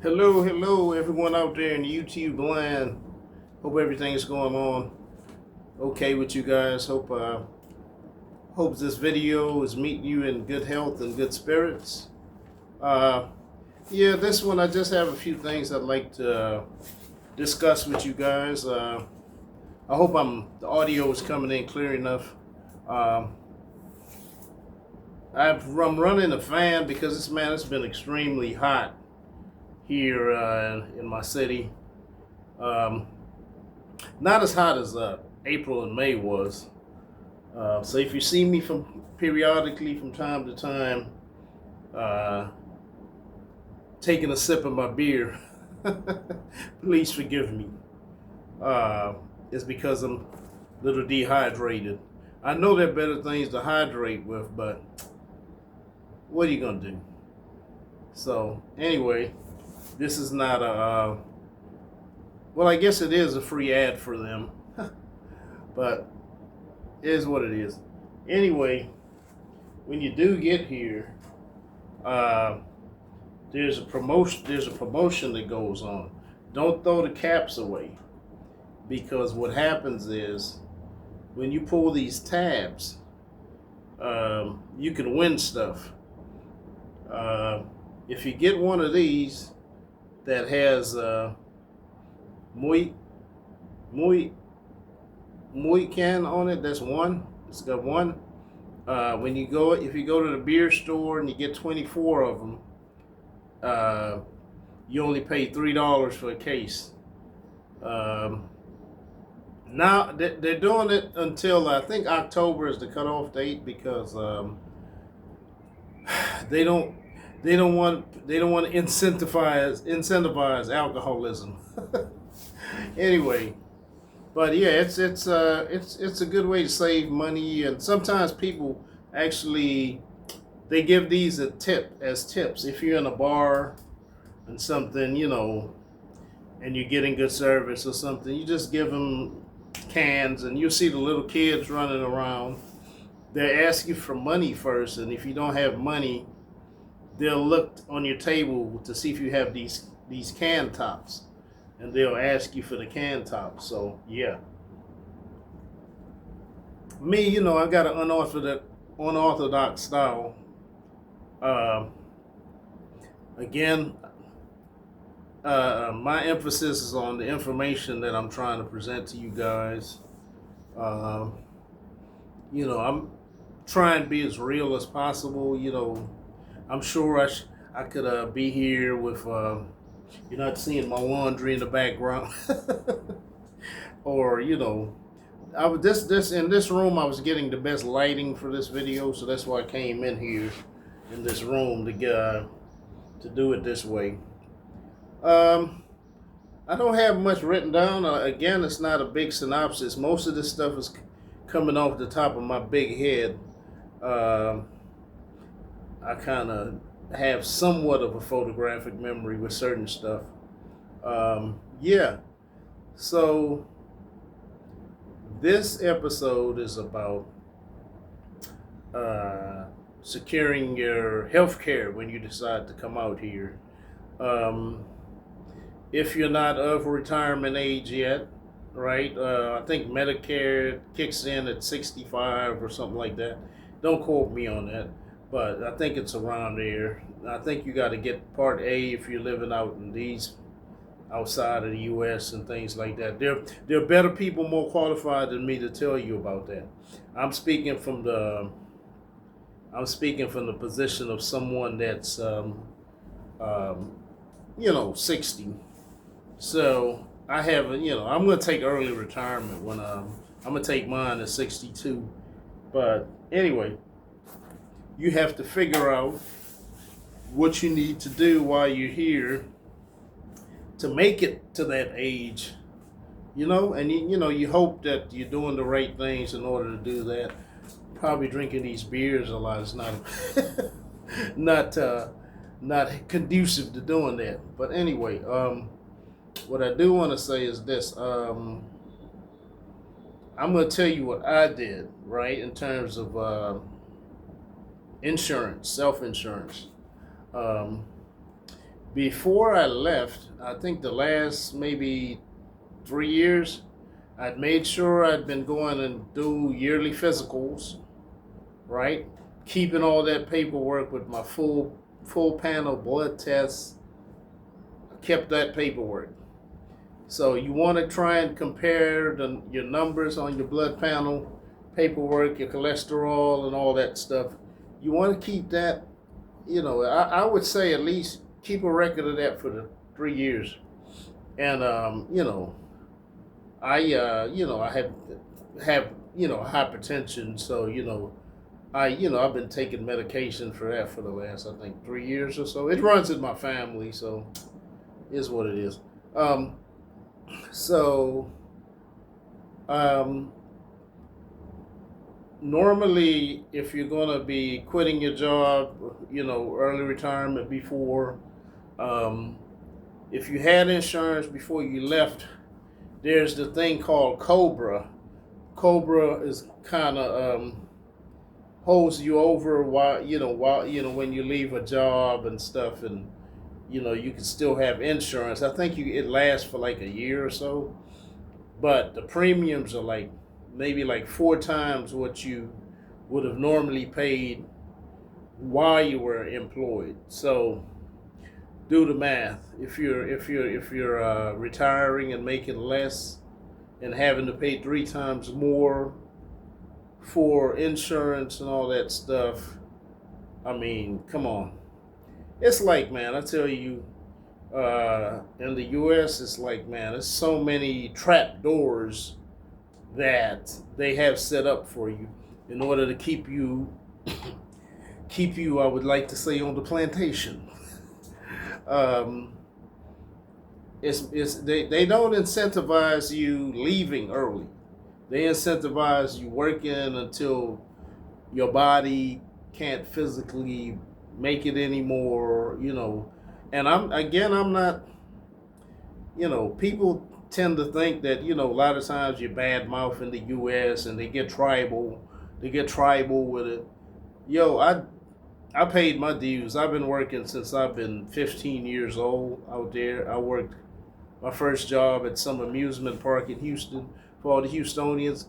Hello, everyone out there in the YouTube land. Hope everything is going on okay with you guys. Hope this video is meeting you in good health and good spirits. Uh, yeah, this one I just have a few things I'd like to discuss with you guys. I hope the audio is coming in clear enough. Um, I'm running a fan because it's been extremely hot here in my city. Um, Not as hot as April and May was. So if you see me periodically from time to time uh, taking a sip of my beer, please forgive me. It's because I'm a little dehydrated. I know there are better things to hydrate with, but what are you gonna do? So anyway, this is not a well, I guess it is a free ad for them, but it is what it is. Anyway, when you do get here, uh, there's a promotion. There's a promotion that goes on. Don't throw the caps away, because what happens is when you pull these tabs, you can win stuff. If you get one of these that has muy muy muy can on it, that's one. It's got one. If you go to the beer store and you get 24 of them, you only pay $3 for a case. Now they're doing it until I think October is the cutoff date, because they don't want to incentivize alcoholism. Anyway, but yeah, it's a good way to save money, and sometimes people actually they give these as tips if you're in a bar and something, and you're getting good service or something. You just give them cans, and you see the little kids running around. They ask you for money first, and if you don't have money, they'll look on your table to see if you have these can tops, and they'll ask you for the can tops. So yeah, me, I got an unorthodox style. Uh, Again, my emphasis is on the information that I'm trying to present to you guys. Uh, I'm trying to be as real as possible. I'm sure I could be here with you're not seeing my laundry in the background, or I was this in this room. I was getting the best lighting for this video, so that's why I came in here in this room to do it this way. I don't have much written down. Again, it's not a big synopsis. Most of this stuff is coming off the top of my big head. I kind of have somewhat of a photographic memory with certain stuff. Yeah. So this episode is about securing your health care when you decide to come out here. If you're not of retirement age yet, right? I think Medicare kicks in at 65 or something like that. Don't quote me on that, but I think it's around there. I think you got to get Part A if you're living out in outside of the U.S. and things like that. There are better people more qualified than me to tell you about that. I'm speaking from the position of someone that's 60. So I have I'm going to take early retirement when I'm going to take mine at 62. But anyway, you have to figure out what you need to do while you're here to make it to that age, and you hope that you're doing the right things in order to do that. Probably drinking these beers a lot is not not conducive to doing that. But anyway, what I do want to say is this. I'm going to tell you what I did, right, in terms of insurance, self-insurance. Before I left, I think the last maybe 3 years, I'd made sure I'd been going and do yearly physicals, right? Keeping all that paperwork with my full panel blood tests. I kept that paperwork. So you want to try and compare your numbers on your blood panel, paperwork, your cholesterol, and all that stuff. You want to keep that. I would say at least keep a record of that for the 3 years. And I have hypertension, so I've been taking medication for that for the last, I think, 3 years or so. It runs in my family, so is what it is. So normally, if you're gonna be quitting your job, early retirement before, if you had insurance before you left, there's the thing called Cobra. Cobra is kind of holds you over while when you leave a job and stuff, and you can still have insurance. I think it lasts for like a year or so, but the premiums are like maybe like 4 times what you would have normally paid while you were employed. So do the math. If you're retiring and making less and having to pay 3 times more for insurance and all that stuff, I mean, come on. It's like, man, I tell you, in the U.S., it's like, man, there's so many trap doors that they have set up for you in order to keep you, I would like to say, on the plantation. They don't incentivize you leaving early. They incentivize you working until your body can't physically make it anymore, And I'm not, people tend to think that, a lot of times you bad mouth in the U.S. and they get tribal with it. I paid my dues. I've been working since I've been 15 years old out there. I worked my first job at some amusement park in Houston for all the Houstonians.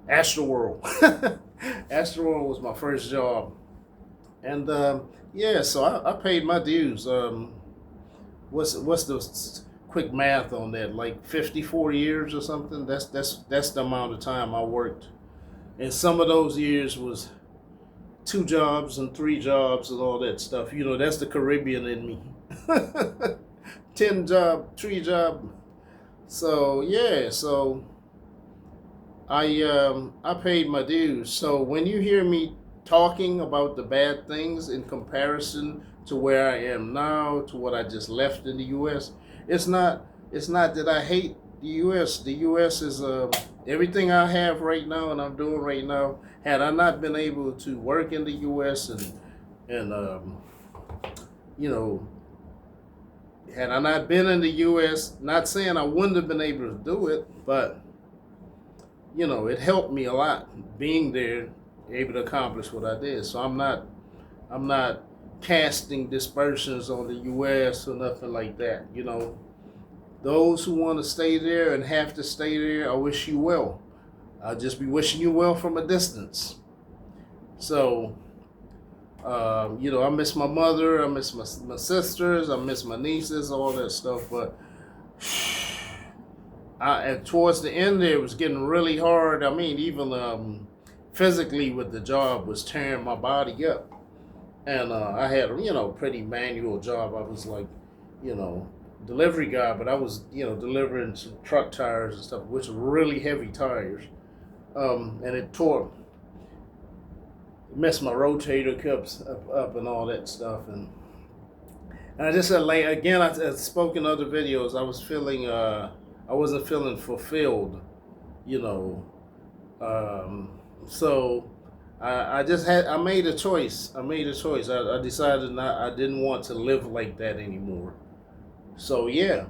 Astroworld. Astroworld was my first job. And so I paid my dues. What's the quick math on that? Like 54 years or something? That's the amount of time I worked. And some of those years was 2 jobs and 3 jobs and all that stuff. That's the Caribbean in me. 10 job, 3 job. So I paid my dues. So when you hear me talking about the bad things in comparison to where I am now, to what I just left in the U.S., it's not that I hate the U.S. The U.S. is everything I have right now and I'm doing right now. Had I not been able to work in the U.S. and had I not been in the U.S., not saying I wouldn't have been able to do it, but it helped me a lot being there, able to accomplish what I did. So I'm not casting dispersions on the U.S. or nothing like that. Those who want to stay there and have to stay there, I wish you well. I'll just be wishing you well from a distance. So, I miss my mother, I miss my sisters, I miss my nieces, all that stuff. But and towards the end there, it was getting really hard. I mean, even physically with the job was tearing my body up. And I had a pretty manual job. I was like, delivery guy, but I was, delivering some truck tires and stuff, which were really heavy tires. And it messed my rotator cuffs up and all that stuff. And I just said, like, again, I spoke in other videos, I was feeling, I wasn't feeling fulfilled, so I made a choice. I decided I didn't want to live like that anymore. So yeah.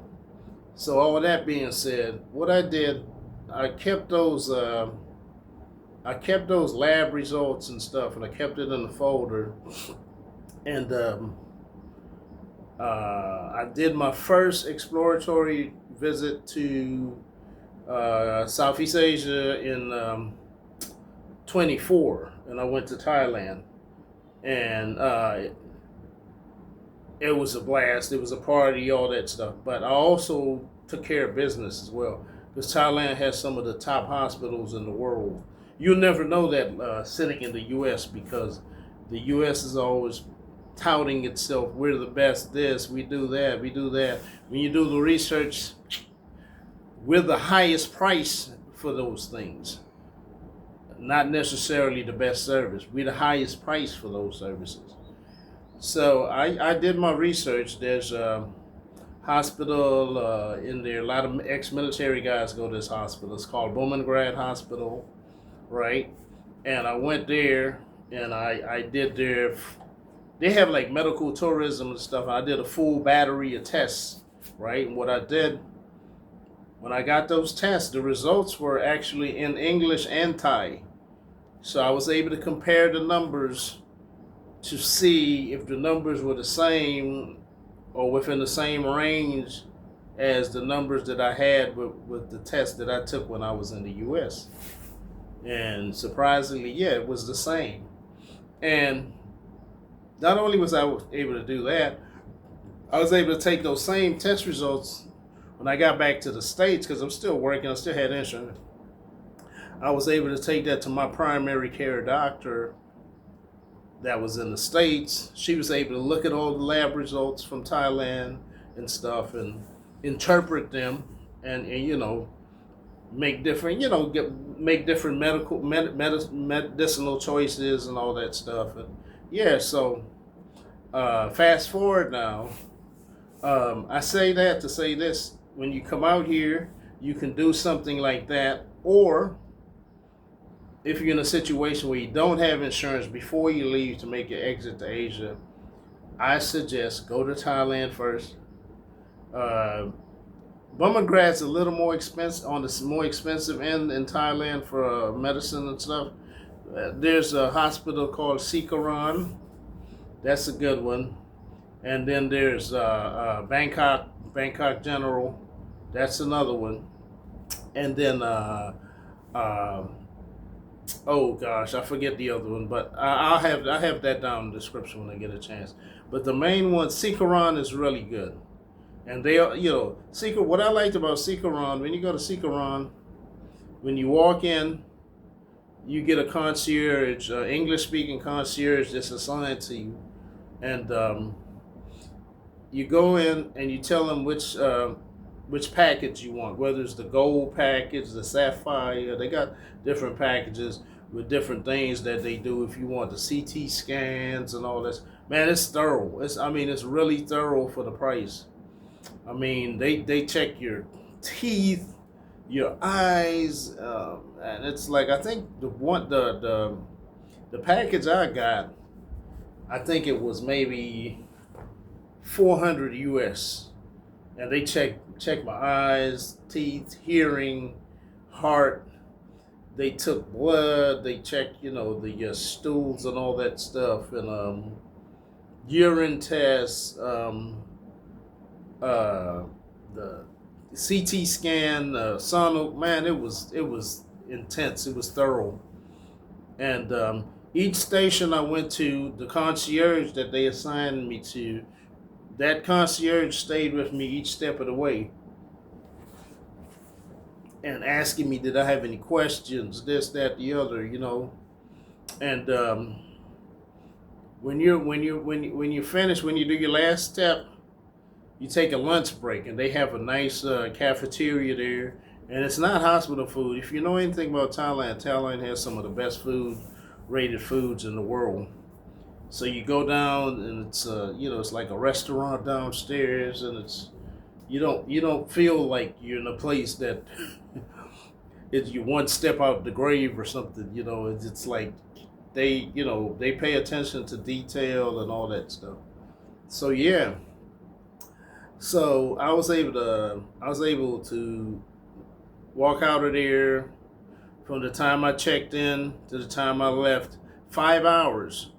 So all that being said, what I did, I kept those lab results and stuff, and I kept it in the folder. And I did my first exploratory visit to Southeast Asia in 24, and I went to Thailand, and it was a blast. It was a party, all that stuff. But I also took care of business as well, because Thailand has some of the top hospitals in the world. You'll never know that sitting in the U.S., because the U.S. is always touting itself. We're the best. This, we do that, we do that. When you do the research, we're the highest price for those things. Not necessarily the best service. We're the highest price for those services. So I did my research. There's a hospital in there. A lot of ex-military guys go to this hospital. It's called Bumrungrad Hospital, right? And I went there, and I did their. They have like medical tourism and stuff. I did a full battery of tests, right? And what I did, when I got those tests, the results were actually in English and Thai. So I was able to compare the numbers to see if the numbers were the same or within the same range as the numbers that I had with the test that I took when I was in the US. And surprisingly, yeah, it was the same. And not only was I able to do that, I was able to take those same test results when I got back to the States, because I'm still working, I still had insurance. I was able to take that to my primary care doctor that was in the States. She was able to look at all the lab results from Thailand and stuff and interpret them and make different, make different medicinal choices and all that stuff. And yeah, so fast forward now, I say that to say this: when you come out here, you can do something like that, or if you're in a situation where you don't have insurance before you leave to make your exit to Asia, I suggest go to Thailand first. Bumrungrad's a little more expensive, on the more expensive end in Thailand for medicine and stuff. There's a hospital called Sikaran. That's a good one. And then there's Bangkok General. That's another one. And then oh gosh, I forget the other one, but I have that down in the description when I get a chance. But the main one, Sikaran, is really good. And they are, what I liked about Sikaran, when you go to Sikaran, when you walk in, you get a concierge, English-speaking concierge that's assigned to you, and you go in and you tell them which package you want, whether it's the gold package, the sapphire. They got different packages with different things that they do. If you want the CT scans and all this, man, it's thorough. It's really thorough for the price. I mean, they check your teeth, your eyes, and it's like, I think the package I got, I think it was maybe 400 US, and they check my eyes, teeth, hearing, heart. They took blood. They checked, the stools and all that stuff, and urine tests. The CT scan, sono. Man, it was intense. It was thorough, and each station I went to, the concierge that they assigned me to, that concierge stayed with me each step of the way, and asking me, did I have any questions, this, that, the other, and when you finish, when you do your last step, you take a lunch break, and they have a nice cafeteria there, and it's not hospital food. If you know anything about Thailand, Thailand has some of the best rated foods in the world. So you go down, and it's it's like a restaurant downstairs, and it's you don't feel like you're in a place that it's you one step out the grave or something. It's like they pay attention to detail and all that stuff. So yeah. So I was able to walk out of there from the time I checked in to the time I left, 5 hours.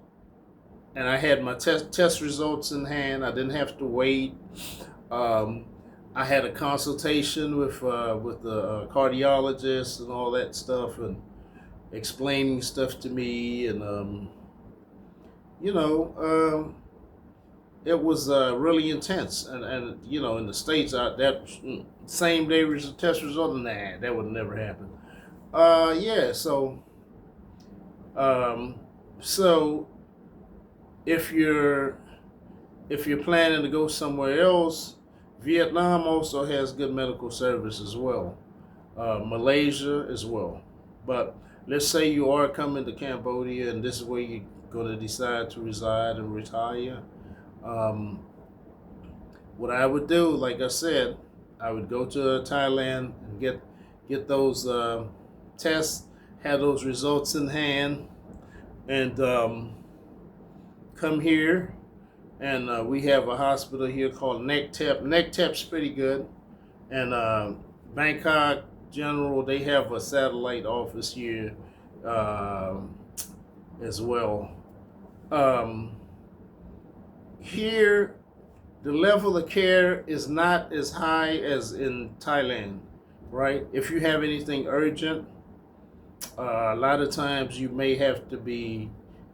and I had my test results in hand. I didn't have to wait. Um, I had a consultation with the cardiologist and all that stuff, and explaining stuff to me, and you know, it was really intense. And you know, in the States, that same day test result, nah, that would never happen. Yeah, um, so if you're if you're planning to go somewhere else, Vietnam also has good medical service as well. Malaysia as well. But let's say you are coming to Cambodia and this is where you're going to decide to reside and retire. Um, what I would do, like I said, I would go to Thailand and get those tests, have those results in hand, and come here. And we have a hospital here called Neck Tep. Neck Tep's pretty good. And Bangkok General, they have a satellite office here as well. Um, Here, the level of care is not as high as in Thailand, right? If you have anything urgent, a lot of times you may have to be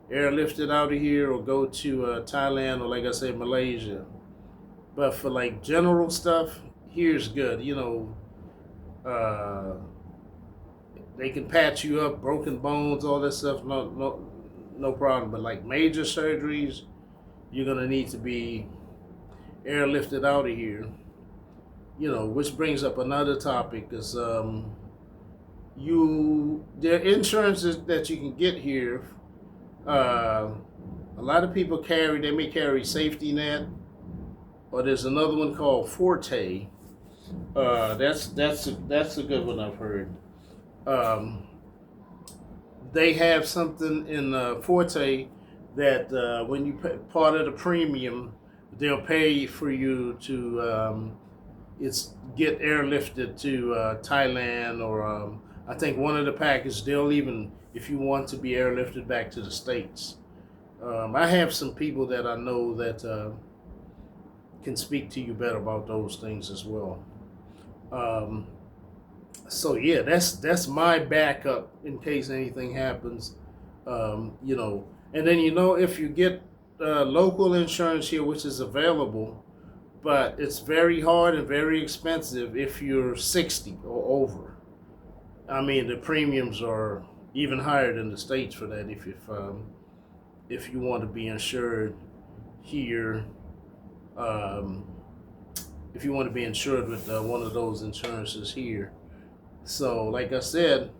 airlifted out of here or go to Thailand or, like I said, Malaysia. But for like general stuff, here's good. You know, they can patch you up, broken bones, all that stuff. No problem. But like major surgeries, you're gonna need to be airlifted out of here. You know, which brings up another topic is there are insurances that you can get here. A lot of people they may carry safety net, or there's another one called Forte. That's a good one I've heard. Um, they have something in Forte that when you pay part of the premium, they'll pay for you to it's get airlifted to Thailand, or I think one of the packages they'll even, if you want to be airlifted back to the States. I have some people that I know that can speak to you better about those things as well. Um, so yeah, that's my backup in case anything happens. You know, and then you know if you get local insurance here, which is available, but it's very hard and very expensive if you're 60 or over. I mean, the premiums are even higher than the States for that. If you want to be insured here, um, if you want to be insured with one of those insurances here. So, like I said,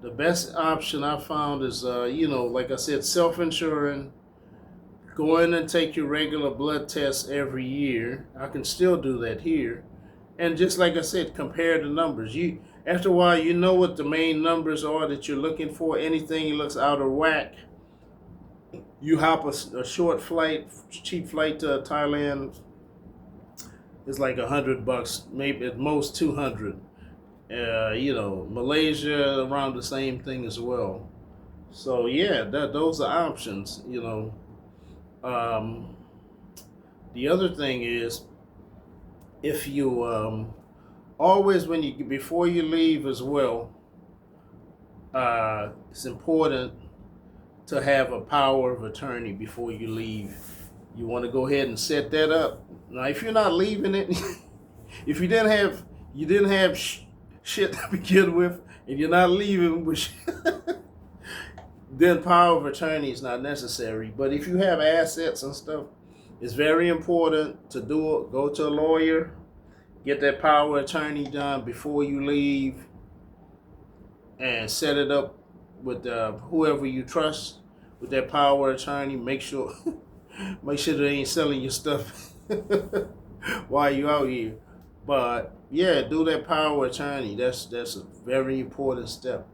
the best option I found is, you know, like I said, self-insuring. Go in and take your regular blood tests every year. I can still do that here. And just like I said, compare the numbers. After a while, you know what the main numbers are that you're looking for. Anything that looks out of whack, you hop a short flight, cheap flight to Thailand. It's like $100, maybe at most 200. You know, Malaysia around the same thing as well. So yeah, those are options. You know, the other thing is if you always when you before you leave as well, it's important to have a power of attorney before you leave. You want to go ahead and set that up. Now, if you're not leaving it, if you didn't have shit to begin with, and you're not leaving, which then power of attorney is not necessary. But if you have assets and stuff, it's very important to do it. Go to a lawyer, get that power of attorney done before you leave, and set it up with whoever you trust with that power of attorney. Make sure they ain't selling your stuff while you out here. But yeah, do that power of attorney. That's a very important step.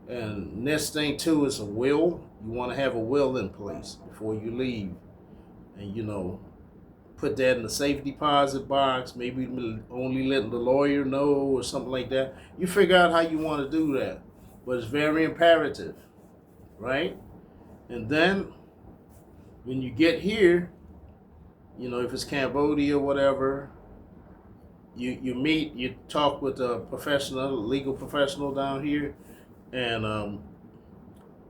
And next thing too is a will. You want to have a will in place before you leave, and you know, put that in the safe deposit box. Maybe only letting the lawyer know or something like that. You figure out how you want to do that, but it's very imperative, right? And then when you get here, if it's Cambodia or whatever, you talk with a legal professional down here, and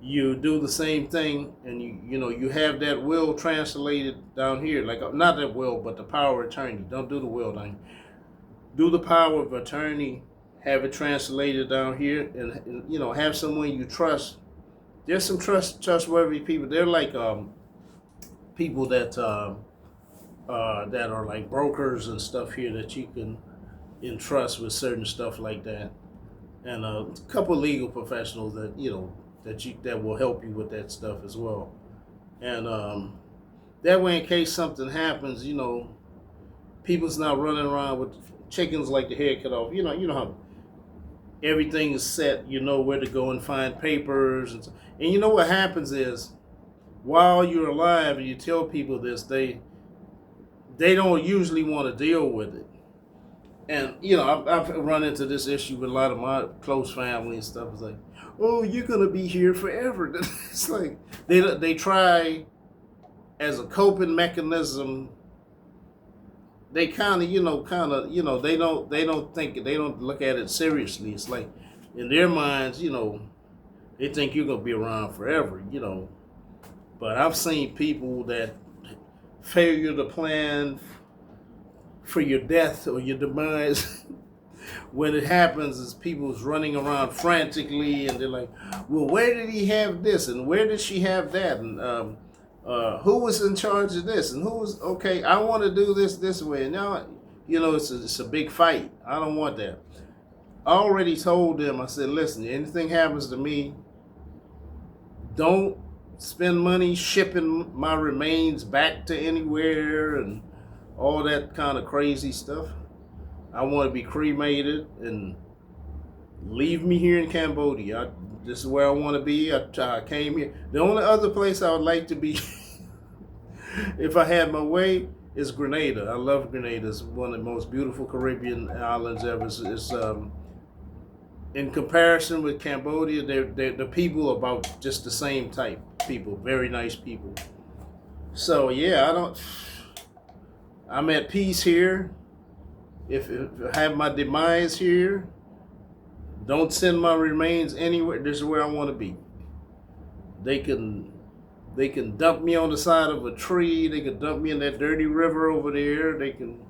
you do the same thing, and you have that will translated down here, like not that will, but the power of attorney. Don't do the will down here. Do the power of attorney, have it translated down here, and have someone you trust. There's some trustworthy people. They're like people that are like brokers and stuff here that you can entrust with certain stuff like that, and a couple legal professionals that will help you with that stuff as well, and that way, in case something happens, people's not running around with chickens like the head cut off. You know how everything is set. You know where to go and find papers, and you know what happens is, while you're alive and you tell people this, they don't usually want to deal with it. And I've run into this issue with a lot of my close family and stuff. It's like, oh, you're gonna be here forever. It's like they try as a coping mechanism. They they don't look at it seriously. It's like in their minds, they think you're gonna be around forever. But I've seen people that failure to plan for your death or your demise. When it happens, is people's running around frantically, and they're like, well, where did he have this, and where did she have that, and who was in charge of this, and who was, okay, I want to do this way, and now it's a big fight. I don't want that. I already told them, I said, listen, anything happens to me, don't spend money shipping my remains back to anywhere and all that kind of crazy stuff. I want to be cremated and leave me here in Cambodia. This is where I want to be. I came here. The only other place I would like to be, if I had my way, is Grenada. I love Grenada. It's one of the most beautiful Caribbean islands ever. It's in comparison with Cambodia, the people are about just the same type people. Very nice people. So yeah, I'm at peace here. If I have my demise here, don't send my remains anywhere. This is where I want to be. They can dump me on the side of a tree. They can dump me in that dirty river over there. They can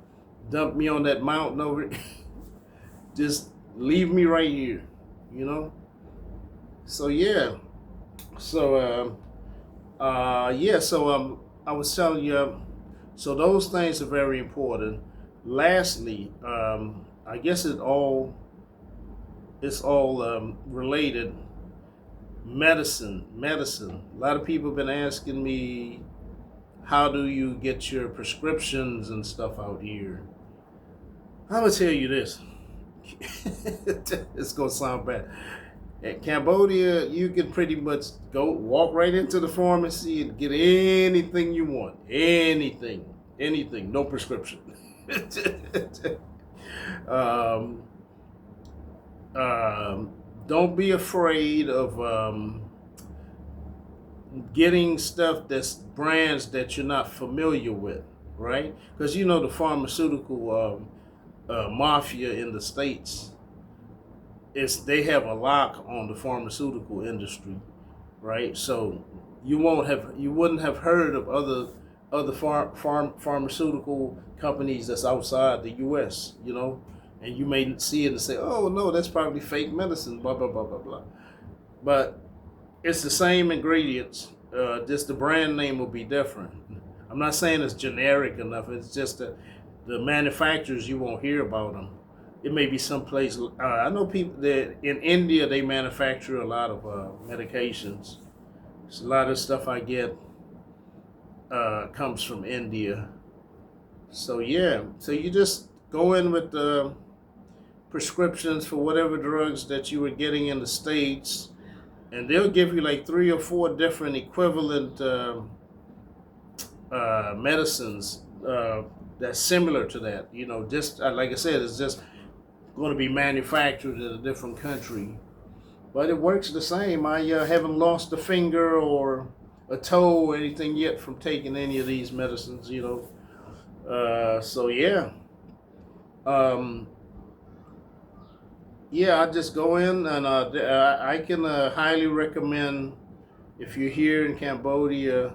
dump me on that mountain over there. Just leave me right here, So yeah. So I was telling you, so those things are very important. Lastly, I guess it's all related. Medicine. A lot of people have been asking me, how do you get your prescriptions and stuff out here? I'm gonna tell you this. It's gonna sound bad. At Cambodia, you can pretty much walk right into the pharmacy and get anything you want. Anything, no prescription. Don't be afraid of getting stuff that's brands that you're not familiar with, right? Because the pharmaceutical mafia in the States, they have a lock on the pharmaceutical industry, right? So you wouldn't have heard of other pharmaceutical companies that's outside the U.S., and you may see it and say, oh no, that's probably fake medicine, blah blah blah blah blah. But it's the same ingredients, just the brand name will be different. I'm not saying it's generic enough. It's just that the manufacturers, you won't hear about them. It may be someplace. I know people that in India, they manufacture a lot of medications. So a lot of stuff I get comes from India. So yeah, so you just go in with the prescriptions for whatever drugs that you were getting in the States, and they'll give you like 3 or 4 different equivalent medicines that's similar to that. Just like I said, it's just going to be manufactured in a different country, but it works the same. I haven't lost a finger or a toe or anything yet from taking any of these medicines, you know. So yeah, um, yeah, I just go in and I can highly recommend if you're here in Cambodia.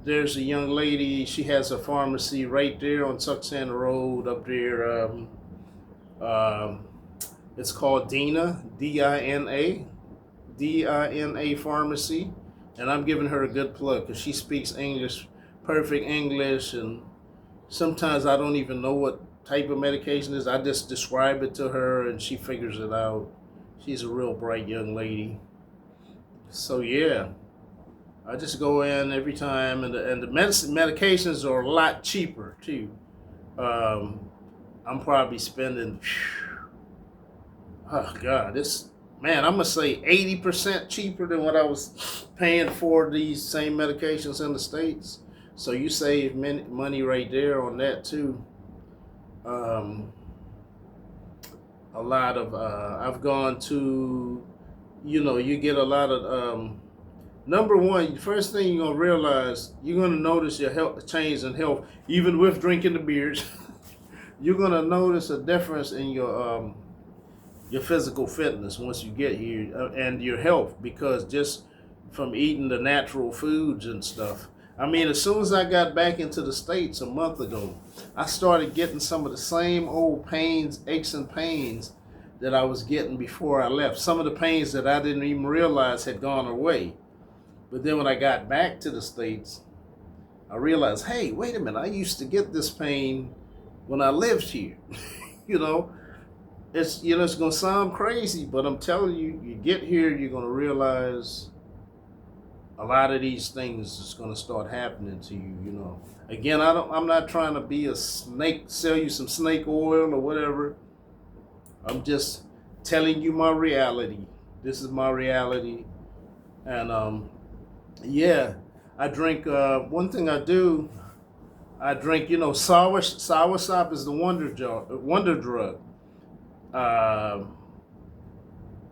There's a young lady. She has a pharmacy right there on Tuxan Road up there. Um, it's called Dina, Dina, Dina Pharmacy, and I'm giving her a good plug because she speaks English, perfect English, and sometimes I don't even know what type of medication it is. I just describe it to her, and she figures it out. She's a real bright young lady. So yeah, I just go in every time, and the medications are a lot cheaper too. Um, I'm probably spending, oh God, this man, I'm gonna say 80% cheaper than what I was paying for these same medications in the States. So you save money right there on that too. Um, a lot of I've gone to, you know, you get a lot of number one, first thing you're gonna realize, you're gonna notice your health change in health, even with drinking the beers. You're gonna notice a difference in your physical fitness once you get here, and your health, because just from eating the natural foods and stuff. I mean, as soon as I got back into the States a month ago, I started getting some of the same old pains, aches and pains that I was getting before I left. Some of the pains that I didn't even realize had gone away. But then when I got back to the States, I realized, hey, wait a minute, I used to get this pain when I lived here. you know, it's gonna sound crazy, but I'm telling you, you get here, you're gonna realize a lot of these things is gonna start happening to you. You know, again, I'm not trying to be a snake, sell you some snake oil or whatever. I'm just telling you my reality. This is my reality, and yeah, I drink. One thing I do, I drink. You know, soursop is the wonder drug. Uh,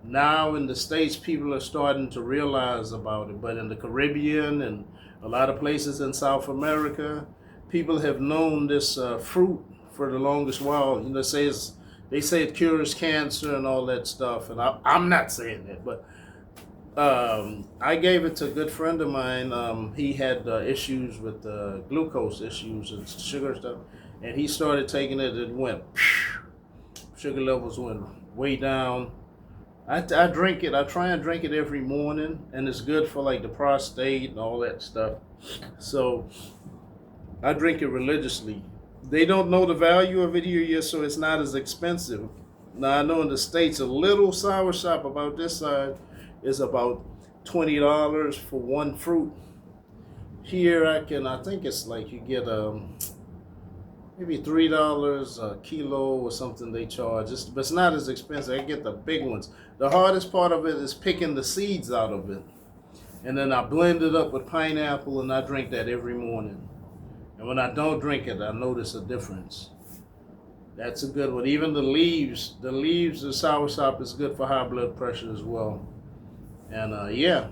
Now in the States, people are starting to realize about it, but in the Caribbean and a lot of places in South America, people have known this fruit for the longest while. You know, they say it cures cancer and all that stuff, and I'm not saying that, but I gave it to a good friend of mine. He had issues with glucose issues and sugar stuff, and he started taking it. It went, sugar levels went way down. I drink it. I try and drink it every morning, and it's good for like the prostate and all that stuff. So I drink it religiously. They don't know the value of it here yet, so it's not as expensive. Now I know in the States, a little sour shop about this size is about $20 for one fruit. Here I think it's like you get maybe $3 a kilo or something they charge. But it's not as expensive. I get the big ones. The hardest part of it is picking the seeds out of it. And then I blend it up with pineapple, and I drink that every morning. And when I don't drink it, I notice a difference. That's a good one. Even the leaves of soursop is good for high blood pressure as well. And yeah.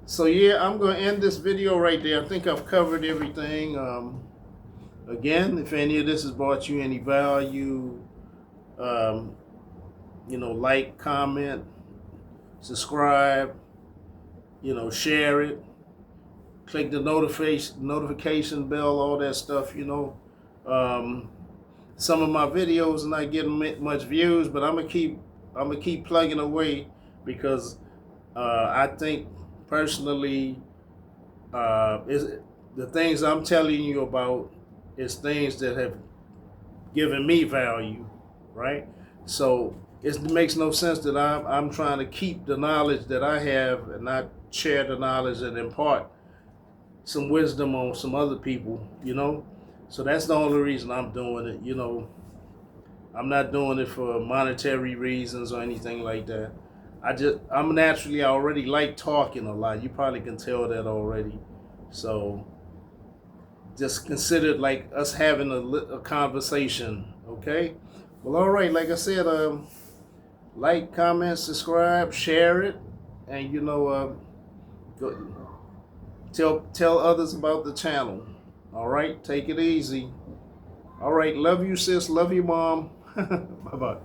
So yeah, I'm going to end this video right there. I think I've covered everything. Again, if any of this has brought you any value, like, comment, subscribe, share it, click the notification bell, all that stuff. Some of my videos are not getting much views, but I'm gonna keep plugging away, because I think personally, the things I'm telling you about is things that have given me value, right? So it makes no sense that I'm trying to keep the knowledge that I have and not share the knowledge and impart some wisdom on some other people, So that's the only reason I'm doing it, I'm not doing it for monetary reasons or anything like that. I already like talking a lot. You probably can tell that already. So just consider it like us having a conversation, okay? Well, all right, like I said, like, comment, subscribe, share it, and go, Tell others about the channel. All right, take it easy. All right, love you, sis. Love you, mom. Bye bye.